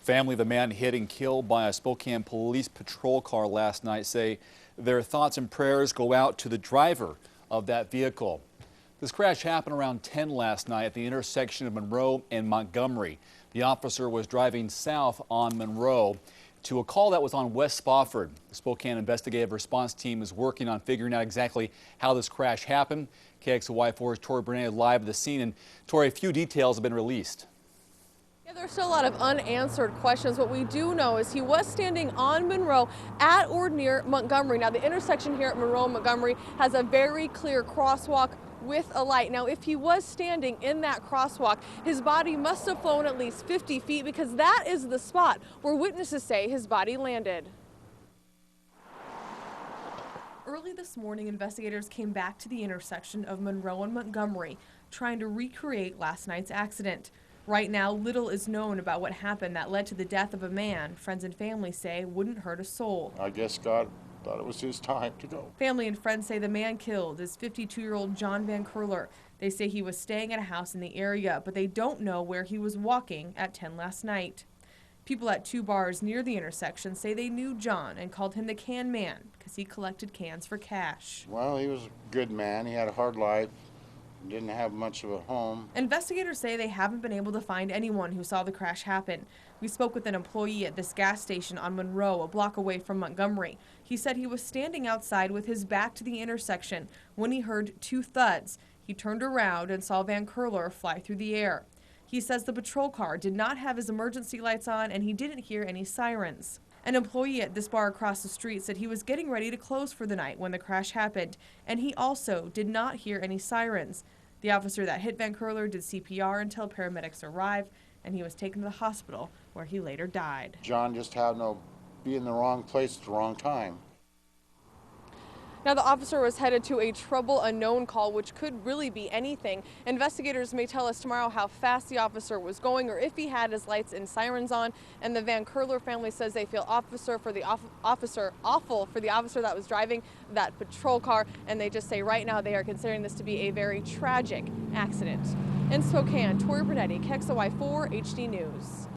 Family of the man hit and killed by a Spokane police patrol car last night say their thoughts and prayers go out to the driver of that vehicle. This crash happened around 10 last night at the intersection of Monroe and Montgomery. The officer was driving south on Monroe to a call that was on West Spofford. The Spokane investigative response team is working on figuring out exactly how this crash happened. KXLY4's Tori Brunetti live at the scene. And Tori, a few details have been released. Yeah, there's still a lot of unanswered questions. What we do know is he was standing on Monroe at or near Montgomery. Now, the intersection here at Monroe and Montgomery has a very clear crosswalk with a light. Now, if he was standing in that crosswalk, his body must have flown at least 50 feet because that is the spot where witnesses say his body landed. Early this morning, investigators came back to the intersection of Monroe and Montgomery, trying to recreate last night's accident. Right now, little is known about what happened that led to the death of a man friends and family say wouldn't hurt a soul. I guess God thought it was his time to go. Family and friends say the man killed is 52-year-old John Van Curler. They say he was staying at a house in the area, but they don't know where he was walking at 10 last night. People at two bars near the intersection say they knew John and called him the Can Man because he collected cans for cash. Well, he was a good man. He had a hard life. Didn't have much of a home. Investigators say they haven't been able to find anyone who saw the crash happen. We spoke with an employee at this gas station on Monroe, a block away from Montgomery. He said he was standing outside with his back to the intersection when he heard two thuds. He turned around and saw Van Curler fly through the air. He says the patrol car did not have his emergency lights on and he didn't hear any sirens. An employee at this bar across the street said he was getting ready to close for the night when the crash happened, and he also did not hear any sirens. The officer that hit Van Curler did CPR until paramedics arrived, and he was taken to the hospital where he later died. John just happened to be in the wrong place at the wrong time. Now, the officer was headed to a trouble unknown call, which could really be anything. Investigators may tell us tomorrow how fast the officer was going or if he had his lights and sirens on. And the Van Curler family says they feel awful for the officer that was driving that patrol car. And they just say right now they are considering this to be a very tragic accident. In Spokane, Tori Brunetti, KXLY4 HD News.